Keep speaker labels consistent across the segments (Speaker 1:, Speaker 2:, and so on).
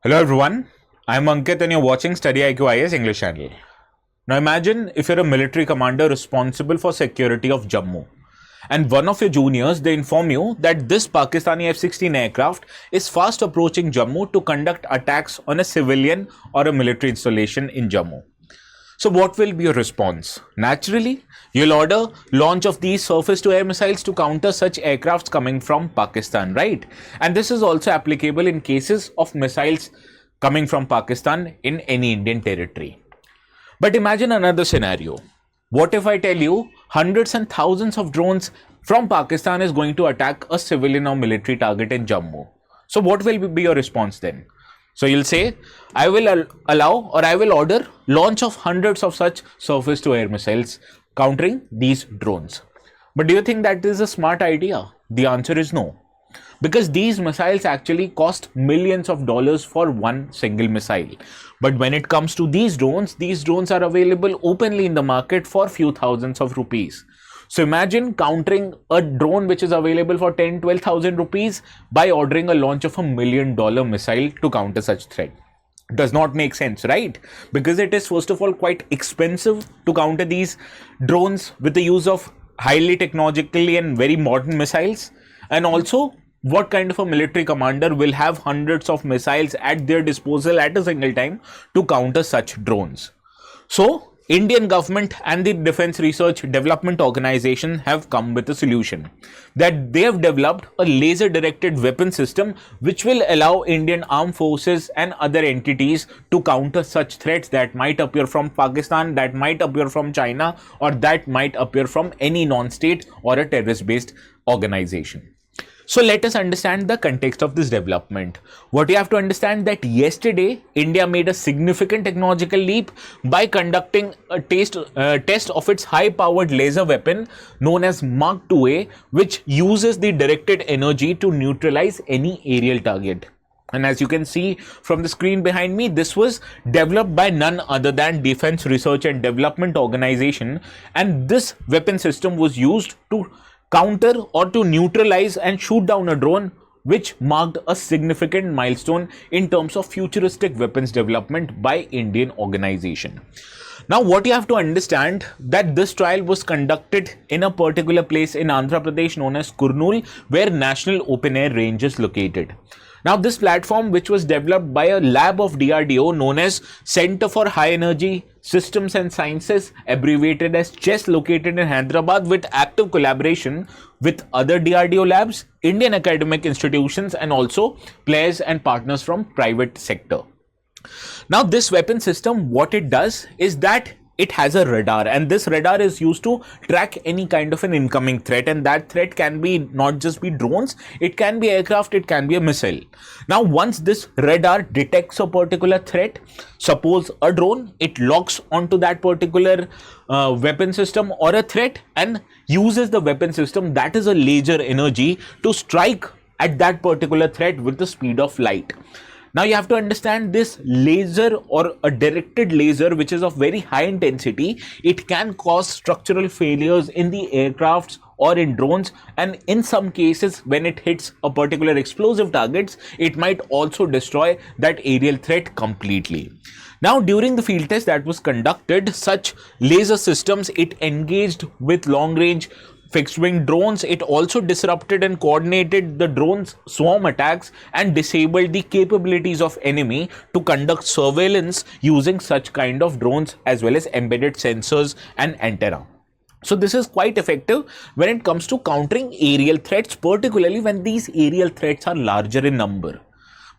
Speaker 1: Hello everyone, I'm Ankit and you're watching StudyIQ IAS English channel. Now imagine if you're a military commander responsible for security of Jammu and one of your juniors, they inform you that this Pakistani F-16 aircraft is fast approaching Jammu to conduct attacks on a civilian or a military installation in Jammu. So what will be your response? Naturally, you'll order launch of these surface-to-air missiles to counter such aircrafts coming from Pakistan, right? And this is also applicable in cases of missiles coming from Pakistan in any Indian territory. But imagine another scenario. What if I tell you hundreds and thousands of drones from Pakistan is going to attack a civilian or military target in Jammu? So what will be your response then? So you'll say, I will allow or I will order launch of hundreds of such surface-to-air missiles countering these drones. But do you think that is a smart idea? The answer is no. Because these missiles actually cost millions of dollars for one single missile. But when it comes to these drones are available openly in the market for few thousands of rupees. So imagine countering a drone which is available for 10-12,000 rupees by ordering a launch of $1 million missile to counter such threat. Does not make sense, right? Because it is first of all quite expensive to counter these drones with the use of highly technologically and very modern missiles. And also, what kind of a military commander will have hundreds of missiles at their disposal at a single time to counter such drones? So, Indian government and the Defense Research Development Organization have come with a solution that they have developed a laser directed weapon system which will allow Indian armed forces and other entities to counter such threats that might appear from Pakistan, that might appear from China, or that might appear from any non-state or a terrorist based organization. So let us understand the context of this development. What you have to understand that yesterday, India made a significant technological leap by conducting a test of its high-powered laser weapon known as Mark IIA, which uses the directed energy to neutralize any aerial target. And as you can see from the screen behind me, this was developed by none other than Defense Research and Development Organization. And this weapon system was used to counter or to neutralize and shoot down a drone, which marked a significant milestone in terms of futuristic weapons development by Indian organization. Now, what you have to understand that this trial was conducted in a particular place in Andhra Pradesh known as Kurnool, where National Open Air Range is located. Now, this platform, which was developed by a lab of DRDO known as Center for High Energy Systems and Sciences, abbreviated as CHESS, located in Hyderabad, with active collaboration with other DRDO labs, Indian academic institutions, and also players and partners from private sector. Now, this weapon system, what it does is that it has a radar, and this radar is used to track any kind of an incoming threat, and that threat can be not just be drones, it can be aircraft, it can be a missile. Now, once this radar detects a particular threat, suppose a drone, it locks onto that particular weapon system or a threat and uses the weapon system, that is a laser energy, to strike at that particular threat with the speed of light. Now you have to understand this laser or a directed laser, which is of very high intensity, it can cause structural failures in the aircrafts or in drones, and in some cases when it hits a particular explosive targets, it might also destroy that aerial threat completely. Now, during the field test that was conducted, such laser systems, it engaged with long range fixed wing drones. It also disrupted and coordinated the drones swarm attacks and disabled the capabilities of enemy to conduct surveillance using such kind of drones, as well as embedded sensors and antenna. So this is quite effective when it comes to countering aerial threats, particularly when these aerial threats are larger in number.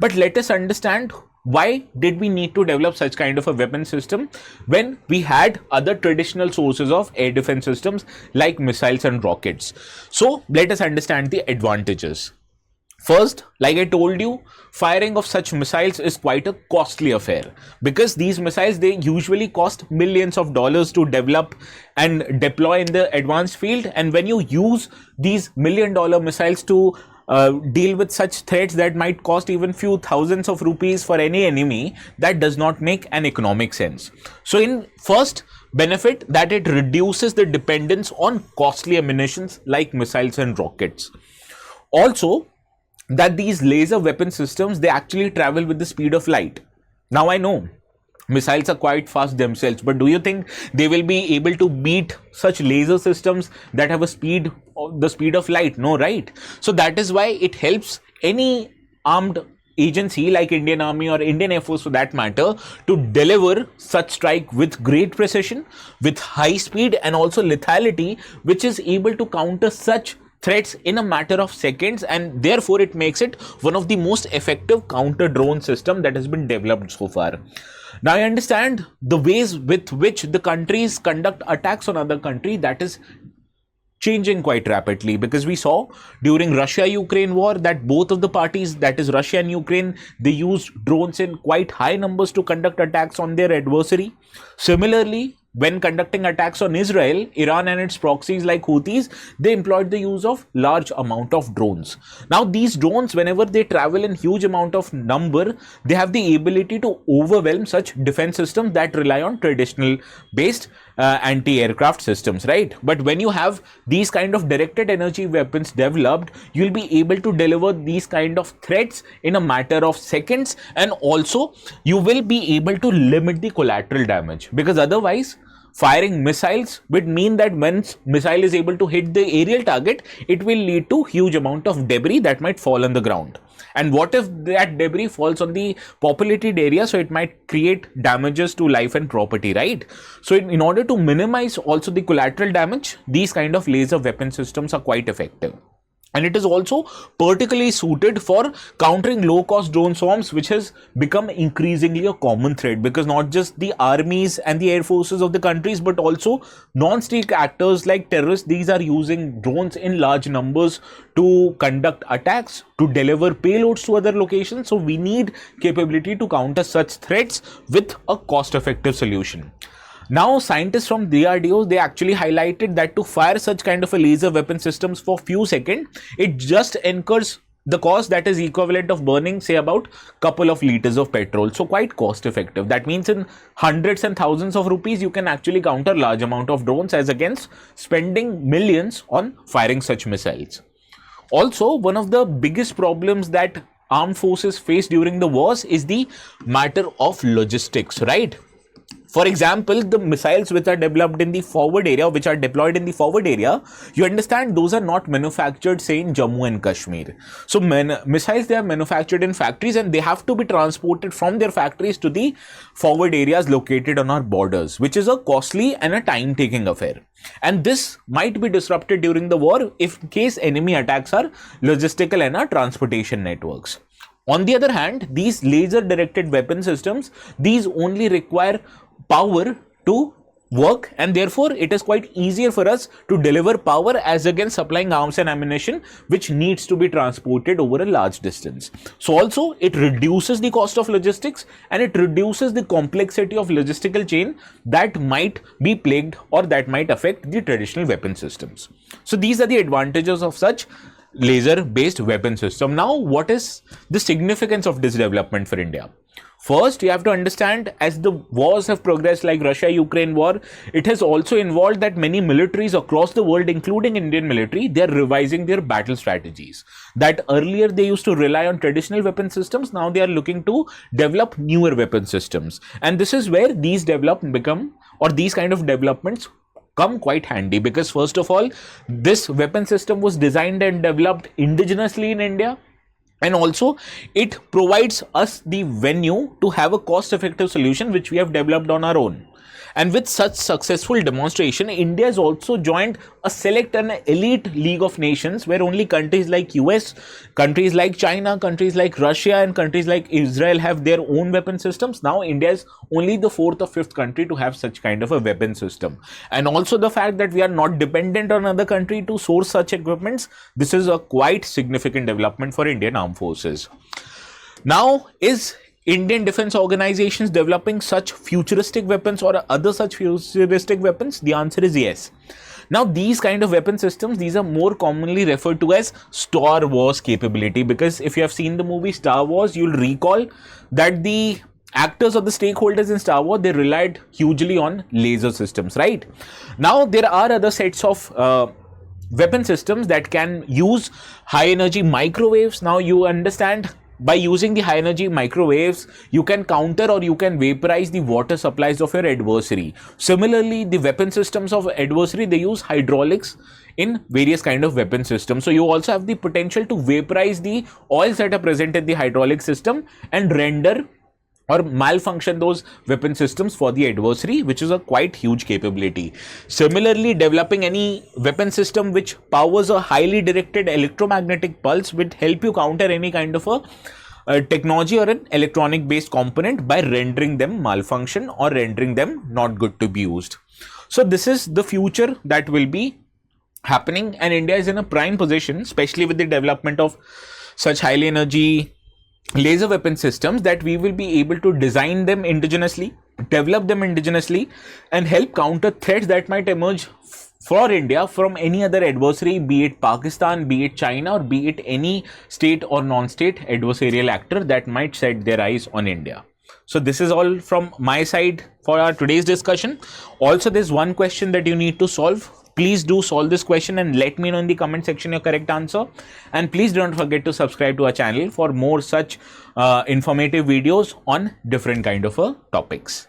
Speaker 1: But let us understand, why did we need to develop such kind of a weapon system when we had other traditional sources of air defense systems like missiles and rockets? So let us understand the advantages. First, like I told you, firing of such missiles is quite a costly affair, because these missiles, they usually cost millions of dollars to develop and deploy in the advanced field. And when you use these $1 million missiles to deal with such threats that might cost even few thousands of rupees for any enemy, that does not make an economic sense. So in first benefit, that it reduces the dependence on costly ammunitions like missiles and rockets. Also, that these laser weapon systems, they actually travel with the speed of light. Now I know missiles are quite fast themselves, but do you think they will be able to beat such laser systems that have a speed, the speed of light? No, right? So that is why it helps any armed agency like Indian Army or Indian Air Force for that matter to deliver such strike with great precision, with high speed, and also lethality, which is able to counter such threats in a matter of seconds, and therefore it makes it one of the most effective counter drone system that has been developed so far. Now I understand the ways with which the countries conduct attacks on other country, that is changing quite rapidly, because we saw during Russia-Ukraine war that both of the parties, that is Russia and Ukraine, they used drones in quite high numbers to conduct attacks on their adversary. Similarly, when conducting attacks on Israel, Iran and its proxies like Houthis, they employed the use of large amount of drones. Now these drones, whenever they travel in huge amount of number, they have the ability to overwhelm such defense systems that rely on traditional based anti-aircraft systems, right? But when you have these kind of directed energy weapons developed, you'll be able to deliver these kind of threats in a matter of seconds, and also you will be able to limit the collateral damage, because otherwise firing missiles would mean that when missile is able to hit the aerial target, it will lead to huge amount of debris that might fall on the ground. And what if that debris falls on the populated area? So it might create damages to life and property, right? So in order to minimize also the collateral damage, these kind of laser weapon systems are quite effective. And it is also particularly suited for countering low-cost drone swarms, which has become increasingly a common threat, because not just the armies and the air forces of the countries, but also non-state actors like terrorists, these are using drones in large numbers to conduct attacks, to deliver payloads to other locations. So we need capability to counter such threats with a cost-effective solution. Now, scientists from DRDO, they actually highlighted that to fire such kind of a laser weapon systems for few seconds, it just incurs the cost that is equivalent of burning, say, about couple of liters of petrol. So quite cost effective. That means in hundreds and thousands of rupees, you can actually counter large amount of drones as against spending millions on firing such missiles. Also, one of the biggest problems that armed forces face during the wars is the matter of logistics, right? For example, the missiles which are developed in the forward area, which are deployed in the forward area, you understand those are not manufactured, say, in Jammu and Kashmir. So missiles, they are manufactured in factories, and they have to be transported from their factories to the forward areas located on our borders, which is a costly and a time-taking affair. And this might be disrupted during the war if in case enemy attacks our logistical and our transportation networks. On the other hand, these laser directed weapon systems, these only require power to work, and therefore it is quite easier for us to deliver power as against supplying arms and ammunition which needs to be transported over a large distance. So also it reduces the cost of logistics, and it reduces the complexity of logistical chain that might be plagued or that might affect the traditional weapon systems. So these are the advantages of such laser based weapon system. Now, what is the significance of this development for India? First, you have to understand, as the wars have progressed like Russia-Ukraine war, it has also involved that many militaries across the world, including Indian military, they are revising their battle strategies. That earlier they used to rely on traditional weapon systems, now they are looking to develop newer weapon systems. And this is where these these kind of developments come quite handy, because first of all, this weapon system was designed and developed indigenously in India. And also it provides us the venue to have a cost-effective solution which we have developed on our own. And with such successful demonstration, India has also joined a select and elite league of nations where only countries like US, countries like China, countries like Russia, and countries like Israel have their own weapon systems. Now India is only the 4th or 5th country to have such kind of a weapon system. And also the fact that we are not dependent on other country to source such equipments, this is a quite significant development for Indian armed forces. Now, is Indian defense organizations developing such futuristic weapons or other such futuristic weapons? The answer is yes. Now, these kind of weapon systems, these are more commonly referred to as Star Wars capability, because if you have seen the movie Star Wars, you'll recall that the actors or the stakeholders in Star Wars, they relied hugely on laser systems, right? Now, there are other sets of weapon systems that can use high energy microwaves. Now you understand, by using the high energy microwaves, you can counter or you can vaporize the water supplies of your adversary. Similarly, the weapon systems of adversary, they use hydraulics in various kind of weapon systems. So you also have the potential to vaporize the oils that are present in the hydraulic system and render or malfunction those weapon systems for the adversary, which is a quite huge capability. Similarly, developing any weapon system which powers a highly directed electromagnetic pulse would help you counter any kind of a technology or an electronic based component by rendering them malfunction or rendering them not good to be used. So this is the future that will be happening, and India is in a prime position, especially with the development of such highly energy laser weapon systems, that we will be able to design them indigenously, develop them indigenously, and help counter threats that might emerge for India from any other adversary, be it Pakistan, be it China, or be it any state or non-state adversarial actor that might set their eyes on India. So this is all from my side for our today's discussion. Also, there's one question that you need to solve. Please do solve this question and let me know in the comment section your correct answer. And please don't forget to subscribe to our channel for more such informative videos on different kind of topics.